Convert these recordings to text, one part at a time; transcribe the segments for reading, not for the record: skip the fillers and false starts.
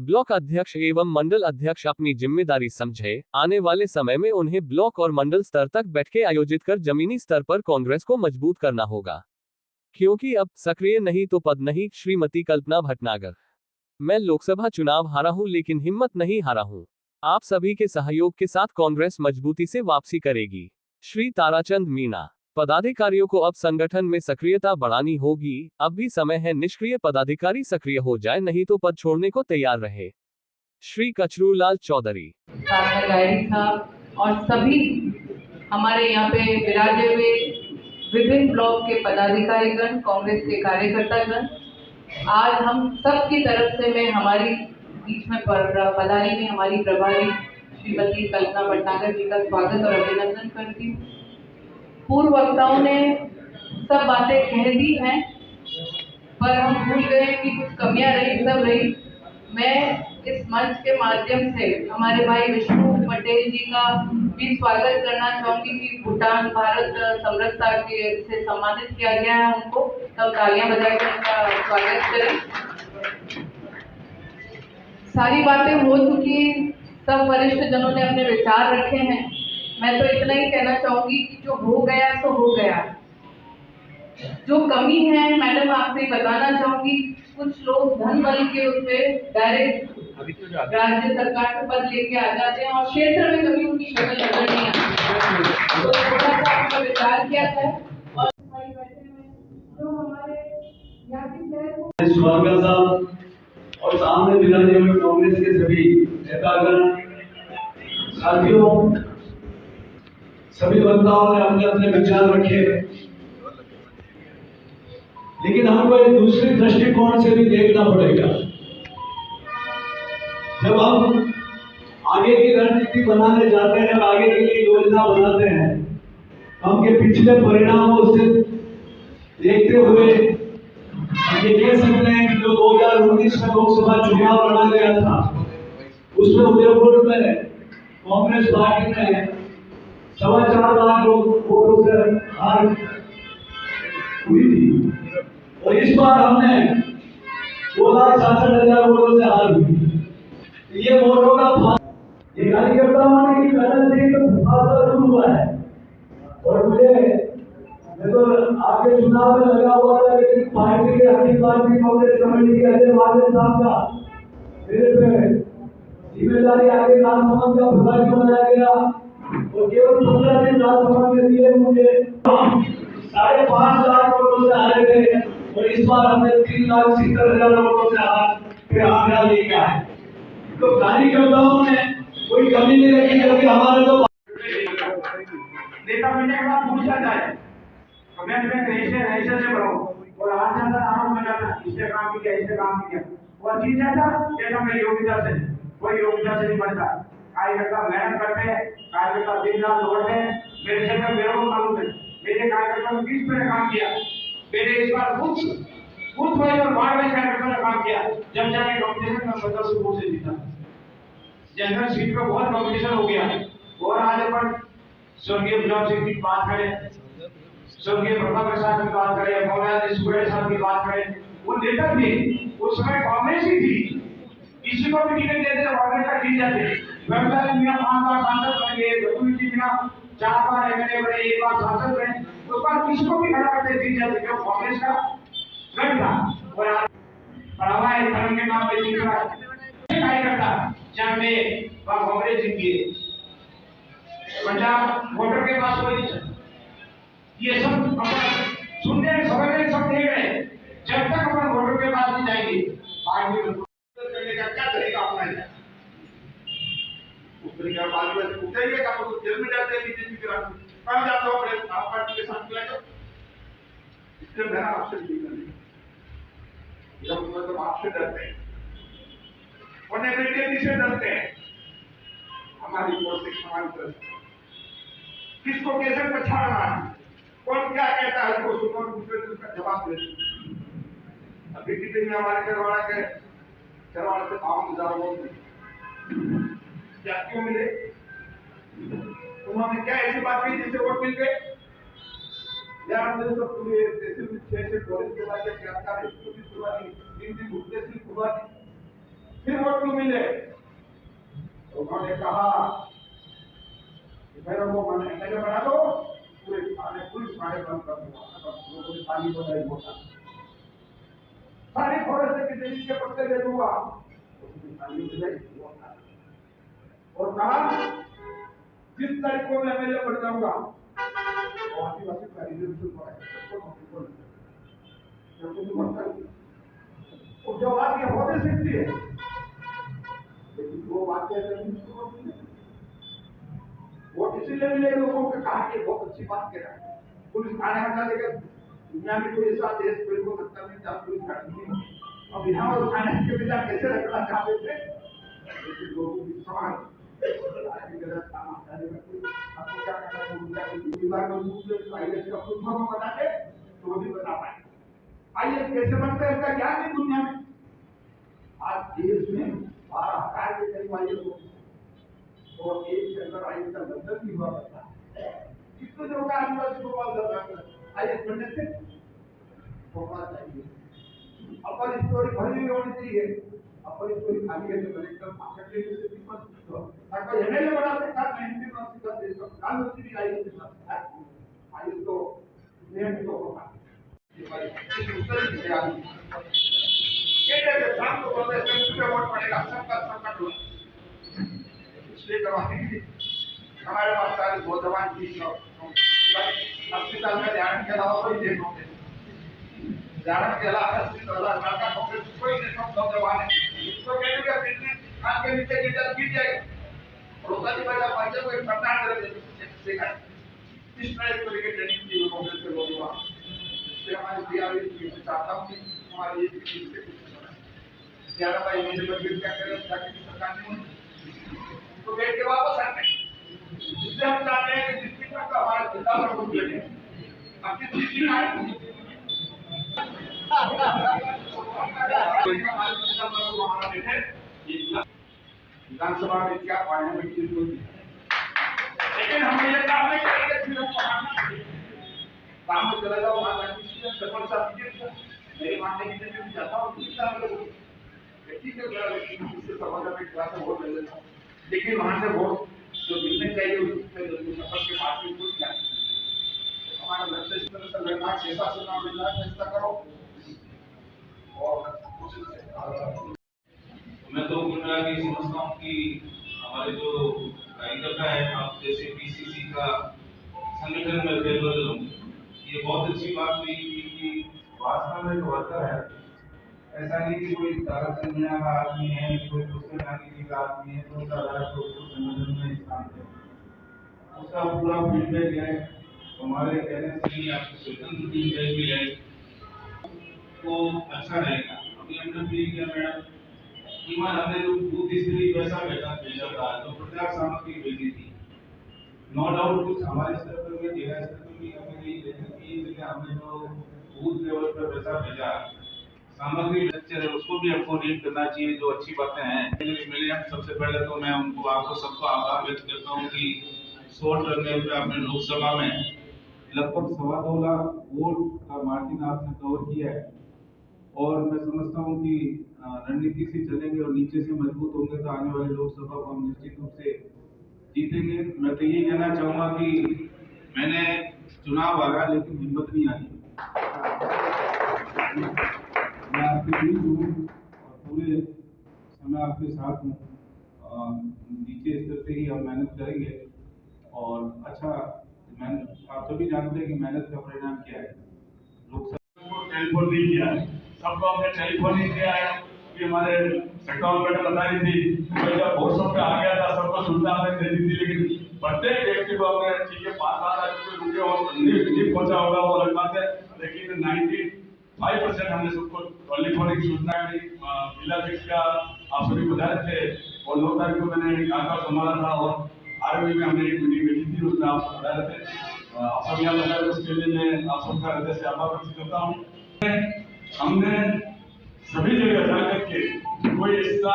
Block अध्यक्ष एवं मंडल अध्यक्ष अपनी जिम्मेदारी समझे, आने वाले समय में उन्हें ब्लॉक और मंडल स्तर तक बैठकें आयोजित कर जमीनी स्तर पर कांग्रेस को मजबूत करना होगा, क्योंकि अब सक्रिय नहीं तो पद नहीं। श्रीमती कल्पना भटनागर। मैं लोकसभा चुनाव हारा हूं लेकिन हिम्मत नहीं हारा हूं। आप सभी के सहयोग के साथ कांग्रेस मजबूती से वापसी करेगी। श्री ताराचंद मीणा। पदाधिकारियों को अब संगठन में सक्रियता बढ़ानी होगी। अब भी समय है, निष्क्रिय पदाधिकारी सक्रिय हो जाए, नहीं तो पद छोड़ने को तैयार रहे। श्री कचरूलाल चौधरी। साहब और सभी हमारे यहाँ पे विराजे हुए विभिन्न ब्लॉक के पदाधिकारीगण, कांग्रेस के कार्यकर्तागण, आज हम सब की तरफ से मैं हमारी बीच में पधारी में हमारी प्रभारी श्रीमती कल्पना भटनागर जी का स्वागत और अभिनंदन करती हूँ। पूर्व वक्ताओं ने सब बातें कह दी हैं, पर हम भूल गए कि कुछ कमियां रही, सब रही। मैं इस मंच के माध्यम से हमारे भाई विष्णु पटेल जी का भी स्वागत करना चाहूंगी कि भूटान भारत समरसता के से सम्मानित किया गया है उनको, तब तालियां बजाकर उनका स्वागत करें। सारी बातें हो चुकी, सब वरिष्ठ जनों ने अपने विचार रखे हैं। मैं तो इतना ही कहना चाहूंगी कि जो हो गया सो हो गया। जो कमी है मैडम आपसे बताना चाहूंगी, कुछ लोग धन बल के उसपे डायरेक्ट राज्य सरकार से पद लेके आ जाते हैं और क्षेत्र में कभी उनकी शक्ल नजर नहीं आती। तो थोड़ा सा आपका विचार किया जाए। और जो हमारे यहाँ के शहर साहब और सामने विराजे हुए कांग्रेस के सभी नेतागण, साथियों, सभी वक्ताओं ने अपने अपने विचार रखे, लेकिन हमको एक दूसरे दृष्टिकोण से भी देखना पड़ेगा। जब हम आगे की रणनीति बनाने जाते हैं, आगे के लिए योजना बनाते हैं, हम के पिछले परिणामों से देखते हुए ये कह सकते हैं कि जो 2019 में लोकसभा चुनाव लड़ा गया था, उसमें उदयपुर में कांग्रेस पार्टी ने 4.25 लाख वोटों से हार हुई थी और इस बार हमने 2,66,000 वोटों से हार हुई। ये वोटों का ये कार्यकर्ताओं ने की मेहनत से तो फासला शुरू हुआ है और मैं तो आपके चुनाव में लगा हुआ था, लेकिन पार्टी के अखिल भारतीय कांग्रेस कमेटी के अध्यक्ष वाले साहब का मेरे पे जिम्मेदारी आगे राजभवन का प्रभारी बनाया गया और केवल 15 दिन राजभवन में दिए मुझे। 5.5 लाख वोटों से हारे थे और इस बार हमने 3,70,000 वोटों से आंकड़ा लिया है। तो कार्यकर्ताओं ने कोई कमी नहीं रखी, क्योंकि हमारे तो नेता बनने के बाद पूछ जाता है मैं ऐसे से बढ़ाऊं और आज ज्यादा आरोप लगाना इसने काम किया, इसने काम किया और जीत जाता कहता मैं योग्यता से, कोई योग्यता से नहीं बनता। कार्यकर्ता मेहनत करते हैं, कार्यकर्ता दिन रात दौड़ते हैं। मेरे क्षेत्र में मेरे को मालूम है, मेरे कार्यकर्ता ने किस तरह काम किया। मैंने इस बार बूथ वाइज और वार्ड वाइज कार्यकर्ता ने काम किया। जब जाके कॉम्पिटिशन में 50 वोट से जीता। जनरल सीट पर बहुत कॉम्पिटिशन हो गया और आज अपन स्वर्गीय गुलाब सिंह की बात करें, स्वर्गीय प्रभाकर साहब की बात करें, मौलाना सुबेर साहब की बात करें, वो नेता थे उस समय कांग्रेस ही थी। किसी को भी टिकट देते तो कांग्रेस का जीत जाते। वैभव मियां 5 बार सांसद बन गए, रघुवीर जी मियां 4 बार एमएलए बने, 1 बार सांसद बने, उस बार किसी को भी खड़ा करते जीत जाते, क्यों कांग्रेस का गढ़ था। और आज बढ़ावा है धर्म के नाम पे जीत रहा है कार्यकर्ता, जहां में वहां कांग्रेस जीती है। पंजाब वोटर के पास कोई ये सब सुनने समझने सब देख रहे हैं। जब तक अपन वोटर के पास नहीं जाएंगे पार्टी करने का क्या तरीका अपनाएंगे? उस तरीके का पार्टी में उठाइए का तो जेल में जाते हैं बीजेपी के रास्ते कहां जाते हो अपने आप पार्टी के साथ मिलाकर। इसलिए मैं आपसे नहीं करने जब मतलब आपसे डरते हैं और नेगेटिविटी से डरते हैं। हमारी पॉलिटिक्स हमारी तरफ किसको कैसे पछाड़ना है, कौन क्या कहता है उसको सुनो, दूसरे दिन उसका जवाब दे। अभी की दिन में हमारे घरवाला के घरवाले से 52,000 वोट क्या क्यों मिले? उन्होंने क्या ऐसी बात की जिससे वोट मिल गए? यार मुझे सब पूरे देश में 6 से 2 के बाद क्या करता है, इसको भी शुरुआती 3 दिन घूमते थे शुरुआती फिर वोट क्यों मिले? तो उन्होंने कहा मेरे को मैंने एमएलए बना दो, पूरे थाने पुलिस थाने बंद कर दूंगा, लोगों ने पानी को नहीं बोला, सारी फॉरेस्ट की जमीन के पट्टे दे दूंगा, और कहा जिस तारीख को मैं एमएलए बन जाऊंगा और आदिवासी का रिजर्वेशन बढ़ाएगा, सबको जो बात ये होने सकती है, लेकिन वो बातें वो इसीलिए मिले लोगों को कहा कि बहुत अच्छी बात कह रहा है, पुलिस थाने हटा देगा, दुनिया में कोई ऐसा देश कोई हो सकता नहीं जहाँ पुलिस थाने नहीं। अब यहाँ और थाने के बिना कैसे रखना चाहते थे, लेकिन लोगों की समाज गलत काम आपको क्या करना है, उनका विभाग में आईएएस का फुल फॉर्म बता के तो वो भी बता पाए आईएएस कैसे बनते हैं, इसका ज्ञान नहीं दुनिया में। आज देश में 12,000 के करीब आईएएस और एक के अंदर आईएएस का बंधन भी हुआ करता है। कितने लोग आदिवासी को आईएएस बनने से होना चाहिए। अपन स्टोरी भरी हुई होनी चाहिए, अपन स्टोरी खाली है तो कलेक्टर मार्केट लेने से भी मत दो, ताकि एमएलए बना सकता है, एमपी बना सकता है, देश का प्रधानमंत्री भी आईएएस के साथ आईएएस तो नियम तो होगा। ये हमारी उत्तर की तैयारी के शाम को बोलते हैं सुप्रीम कोर्ट पड़ेगा, सबका संकट हुआ, इसलिए करवाने के लिए हमारे पास सारे नौजवान की अस्पताल में ध्यान के अलावा कोई देश होते ध्यान के अलावा का कोई नौजवान है, इसको कहने का बिजनेस खान के नीचे गिर जाएगा, रोका नहीं पड़ेगा, बच्चे को एक प्रचार कर देगा, इस तरह को लेकर ट्रेनिंग की कांग्रेस के लोग हुआ, इससे हमारे बिहार की चाहता हूँ कि हमारे ये से 11 बाई महीने पर क्या करें ताकि सरकार ने तो बैठ के वापस आते हैं, इसलिए हम चाहते हैं कि डिस्ट्रिक्ट का हमारा जिला प्रमुख लेंगे, अब किस डिस्ट्रिक्ट आए विधानसभा में क्या पार्लियामेंट की जरूरत है, लेकिन हम ये काम नहीं करेंगे, फिर हम काम में चला जाओ, सफल साहब मेरे मानने की जगह जाता हूँ ठीक है, लेकिन वहां से वोट जो मिलने चाहिए उससे सफल के बाद में कुछ क्या हमारा लक्ष्य इस तरह से लड़ना, कैसा चुनाव मिलना चेष्टा करो और मैं तो कुल मिला के समझता हूँ कि हमारे जो कार्यकर्ता है, आप जैसे पीसीसी का संगठन में फेरबदल हूँ, ये बहुत अच्छी बात हुई कि वास्तव में जो वर्कर है, ऐसा नहीं कि कोई तारक मीणा का आदमी है, कोई दूसरे राजनीति का आदमी है, तो संगठन में स्थान है, उसका पूरा फीडबैक है, हमारे कहने से ही आपको स्वतंत्र फीडबैक भी है तो अच्छा रहेगा। अभी हमने फील किया मैडम, ईमान हमने जो बूथ स्त्री वैसा भेजा था, जो प्रचार सामग्री भेजी थी, नो डाउट कुछ हमारे स्तर पर भी, जिला स्तर पर भी हमें नहीं लेकिन हमने जो बूथ लेवल पर वैसा भेजा सामग्री लेक्चर है, उसको भी हमको रीड करना चाहिए, जो अच्छी बातें हैं मिले हैं। सबसे पहले तो मैं उनको आपको सबको आभार व्यक्त करता हूँ कि 100 टर्न पे आपने लोकसभा में लगभग 2.25 लाख वोट का मार्जिन आपने कवर किया है, और मैं समझता हूँ कि रणनीति से चलेंगे और नीचे से मजबूत होंगे तो आने वाले लोकसभा को हम निश्चित रूप से जीतेंगे। मैं तो यही कहना चाहूँगा कि मैंने चुनाव हारा लेकिन हिम्मत नहीं हारी, मैं आपके बीच हूँ और पूरे समय आपके साथ हूँ, नीचे स्तर से ही हम मेहनत करेंगे और अच्छा आप सभी जानते हैं कि मेहनत का परिणाम क्या है। लोकसभा को टेलीफोन नहीं किया, सबको हमने टेलीफोन नहीं किया है कि हमारे सेक्टर में बता रही थी, जब वोट सब पे आ गया था सबको सुविधा हमें दे दी थी, लेकिन प्रत्येक व्यक्ति को हमने ठीक है 5 साल रुके और नहीं पहुंचा होगा वो अलग बात है, लेकिन 95% हमने सबको टेलीफोनिक सूचना मिला जिसका आप सभी बता रहे थे, और 9 तारीख को मैंने एक आंकड़ा संभाला था और आरबी में हमने एक मीटिंग बैठी थी, उसमें आप बता रहे थे, आप सब यहाँ बता रहे उसके लिए मैं आप सबका हृदय से आभार व्यक्त करता हूँ। हमने सभी जगह जाकर के कोई ऐसा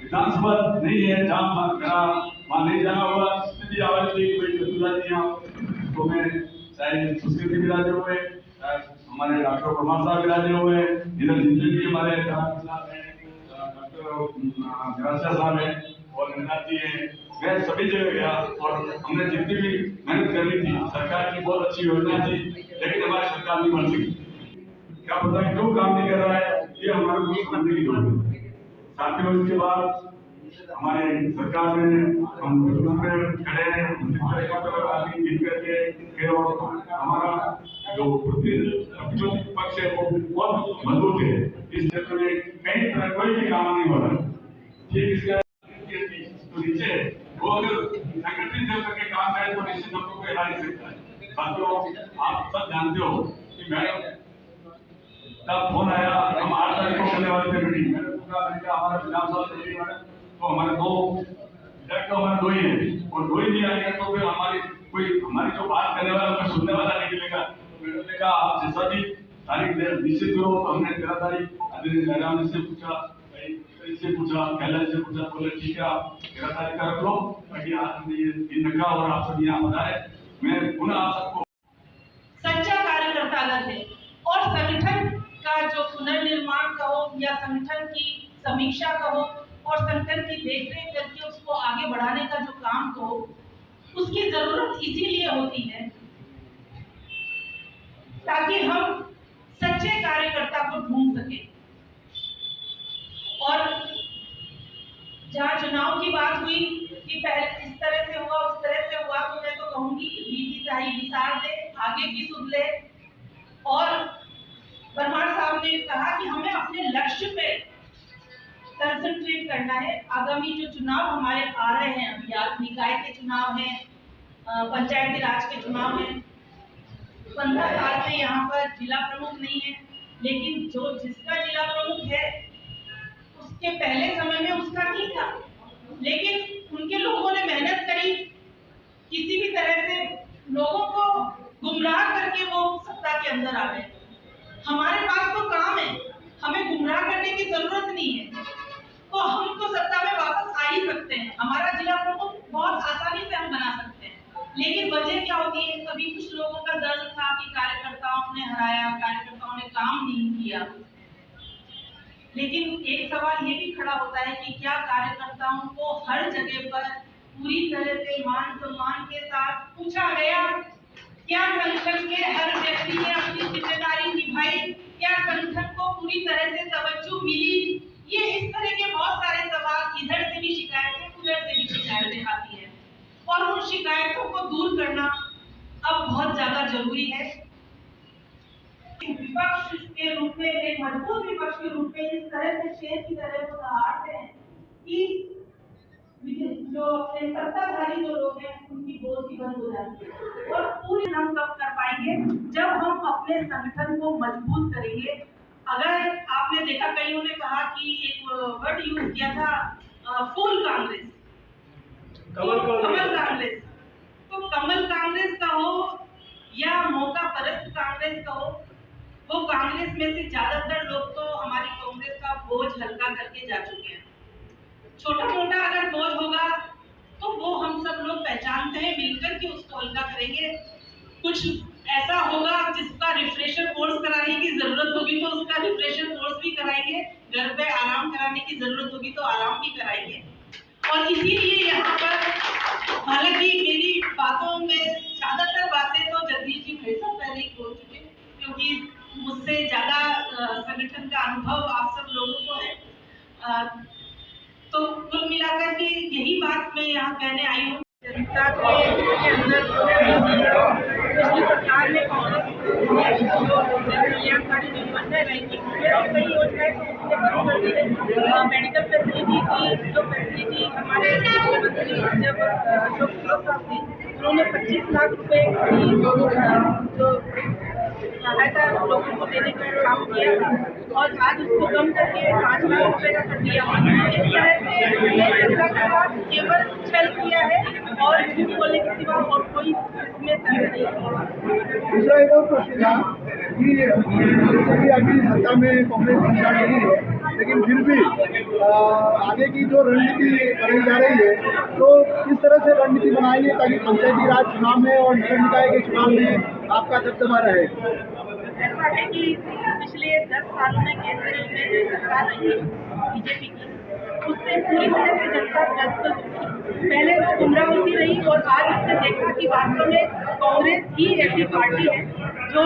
विधानसभा नहीं है जहाँ वहाँ नहीं जाना होगा, स्थिति आवाज की कोई चतुराई तो मैं चाहे सुशील विराजे हुए, हमारे डॉक्टर प्रमाण साहब विराजे हुए, इधर जितने भी हमारे डॉक्टर निराशा साहब है और निराश जी है। मैं सभी जगह गया और हमने जितनी भी मेहनत करनी थी, सरकार की बहुत अच्छी योजना थी, लेकिन हमारी सरकार नहीं बन सकी। क्या पता है क्यों काम नहीं कर रहा है, ये हमारे को समझने की जरूरत है। साथियों, इसके बाद हमारे सरकार में हम खड़े हैं, आदमी जीत करके और हमारा जो प्रतिपक्ष है वो बहुत मजबूत है। इस क्षेत्र में कहीं तरह कोई भी काम नहीं हो रहा। ठीक इसका तो नीचे वो अगर संगठित जब करके काम करे तो निश्चित हमको कोई हरा नहीं सकता है। साथियों, आप सब जानते हो कि मैडम का फोन आया, हम 8 तारीख को करने वाले थे मीटिंग। हमारा विधानसभा समिति में तो हमारे दो ही है और दो ही नहीं आएगा तो फिर हमारी जो बात करने वाला हमें सुनने वाला नहीं मिलेगा। मैडम ने कहा आप जैसा भी तारीख निश्चित करो, तो हमने 13 तारीख आदरणीय जयराम से पूछा, कैलाश से पूछा, बोले ठीक है आप 13 तारीख का रख लो, ताकि आज ये दिन रखा और आप सब यहाँ पधारे। मैं पुनः आप सबको सच्चा कार्यकर्ता है और संगठन का जो पुनर्निर्माण कहो या संगठन की समीक्षा कहो और संगठन की देखरेख करके उसको आगे बढ़ाने का जो काम कहो, उसकी जरूरत इसीलिए होती है ताकि हम सच्चे कार्यकर्ता को ढूंढ सके। और जहाँ चुनाव की बात हुई कि पहले इस तरह से हुआ उस तरह से हुआ, तो मैं तो कहूंगी बीती चाहे विसार दे, आगे की सुध ले। और परमार साहब ने कहा कि हमें अपने लक्ष्य पे कंसंट्रेट करना है। आगामी जो चुनाव हमारे आ रहे हैं, अभी निकाय के चुनाव हैं, पंचायती राज के चुनाव हैं। 15 साल से यहाँ पर जिला प्रमुख नहीं है, लेकिन जिसका जिला प्रमुख है उसके पहले समय में उसका नहीं था, लेकिन उनके लोगों ने मेहनत करी, किसी भी तरह से लोगों को गुमराह करके वो सत्ता के अंदर आ गए। हमारे पास तो काम है, हमें गुमराह करने की जरूरत नहीं है, तो हम तो सत्ता में वापस आ ही सकते हैं। हमारा जिला प्रमुख बहुत आसानी से हम बना सकते हैं, लेकिन वजह क्या होती है, कभी कुछ लोगों का दर्द था कि कार्यकर्ताओं ने हराया, कार्यकर्ताओं ने काम नहीं किया। लेकिन एक सवाल ये भी खड़ा होता है कि क्या कार्यकर्ताओं को हर जगह पर पूरी तरह से मान सम्मान के साथ पूछा गया? क्या संगठन के हर व्यक्ति ने अपनी जिम्मेदारी निभाई? क्या संगठन को पूरी तरह से तवज्जो मिली? ये इस तरह के बहुत सारे सवाल, इधर से भी शिकायतें, उधर से भी शिकायतें आती है और उन शिकायतों को दूर करना अब बहुत ज्यादा जरूरी है। विपक्ष के रूप में, एक मजबूत विपक्ष के रूप में इस तरह से शेर की तरह वो दहाड़ते हैं कि जो अपने सत्ताधारी जो लोग हैं उनकी बोलती बंद हो जाती है। और पूरी हम कब कर पाएंगे? जब हम अपने संगठन को मजबूत करेंगे। अगर आपने देखा, कईयों ने कहा कि एक वर्ड यूज किया था फूल कांग्रेस, कमल कांग्रेस। तो कमल कांग्रेस का हो या मौका परस्त कांग्रेस का हो, वो कांग्रेस में से ज्यादातर लोग तो हमारी कांग्रेस का बोझ हल्का करके जा चुके हैं। छोटा मोटा अगर बोझ होगा तो वो हम सब लोग पहचानते हैं, मिलकर के उसको हल्का करेंगे। कुछ ऐसा होगा जिसका रिफ्रेशर कोर्स कराने की जरूरत होगी तो उसका रिफ्रेशर कोर्स भी कराएंगे, घर पे आराम कराने की जरूरत होगी तो आराम भी कराएंगे। और इसीलिए यहाँ पर, हालांकि मेरी बातों में ज्यादातर बातें तो जगदीश जी भाई साहब पहले ही बोल चुके, क्योंकि मुझसे ज्यादा संगठन का अनुभव आप सब लोगों को है। तो कुल मिलाकर के यही बात मैं यहाँ कहने आई हूँ। जनता के अंदर पिछली सरकार ने कल्याणकारी योजनाएं लाई थी, कई योजनाएं मेडिकल फैसिलिटी की, जो फैसिलिटी हमारे मुख्यमंत्री जब अशोक गहलोत साहब थे, उन्होंने 25 लाख रुपए की जो सहायता लोगों को देने का काम किया था और आज उसको कम करके 5 लाख रुपए का कर दिया। इस तरह से जनता के साथ केवल छल किया है और झूठ बोलने के सिवा और कोई इसमें तर्क नहीं है। दूसरा एक और प्रश्न था कि जैसे कि अभी सत्ता में कांग्रेस सरकार नहीं है, लेकिन फिर भी आगे की जो रणनीति बनाई जा रही है, तो किस तरह से रणनीति बनाएंगे ताकि पंचायती राज चुनाव में और नगर निकाय के चुनाव में आपका दबदबा रहे? ऐसा है कि पिछले 10 सालों में केंद्र में जो सरकार रही है बीजेपी की, उससे पूरी तरह से जनता त्रस्त हो चुकी। पहले वो गुमराह होती रही और आज उसने देखा कि वास्तव में कांग्रेस ही ऐसी पार्टी है जो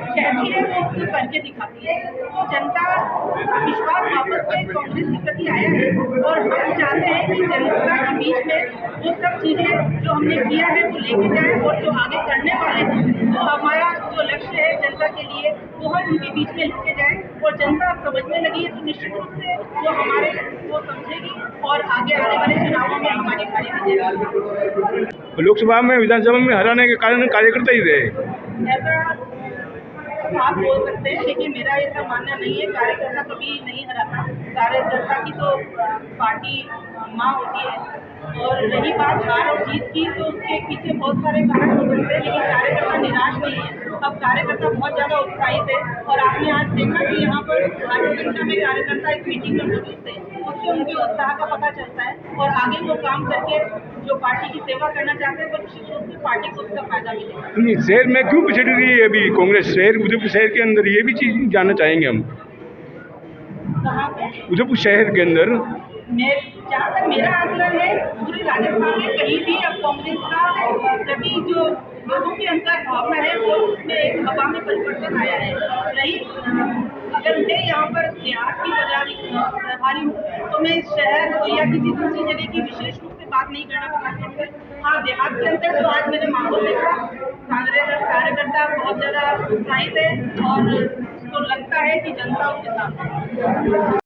कहती है वो उसको करके दिखाती है। तो जनता का विश्वास वापस से कांग्रेस के प्रति आया है और हम चाहते हैं कि जनता के बीच में वो सब चीज़ें जो हमने किया है वो लेके जाए और जो आगे करने वाले हैं तो हमारा जो लक्ष्य है जनता के लिए वो हम उनके बीच में लेके जाए और जनता अब समझने लगी है तो निश्चित रूप से वो हमारे वो समझेगी और आगे आने वाले चुनावों में हमारी भारी विजय। लोकसभा में विधानसभा में हराने के कारण कार्यकर्ता ही रहे। ऐसा आप बोल सकते हैं लेकिन मेरा ऐसा मानना नहीं है। कार्यकर्ता कभी नहीं हराता। कार्यकर्ता की तो पार्टी माँ होती है और रही बात हार और जीत की तो उसके पीछे बहुत सारे कारण हो सकते हैं लेकिन कार्यकर्ता निराश नहीं है। अब कार्यकर्ता बहुत ज़्यादा उत्साहित है और आपने आज देखा कि यहाँ पर भारी संख्या में कार्यकर्ता इस मीटिंग में मौजूद थे। उससे उनके उत्साह का पता चलता है और आगे वो काम करके जो पार्टी की सेवा करना चाहते हैं तो निश्चित रूप से पार्टी को उसका फायदा मिलेगा। शहर में क्यों पिछड़ रही है अभी कांग्रेस? शहर उदयपुर शहर के अंदर ये भी चीज जानना चाहेंगे हम। कहाँ पे? उदयपुर शहर के अंदर जहाँ तक मेरा आकलन है पूरे राजस्थान में कहीं भी अब कांग्रेस का प्रति जो लोगों के अंदर भावना है वो उसमें एक हवा में परिवर्तन आया है। रही अगर मैं यहाँ पर देहात की प्रभारी हूँ तो मैं शहर या किसी दूसरी जगह की विशेष रूप से बात नहीं करना पसंद करती। हाँ, देहात के अंदर जो आज मैंने माहौल देखा कांग्रेस कार्यकर्ता बहुत ज़्यादा उत्साहित है और उसको लगता है कि जनता उसके साथ है।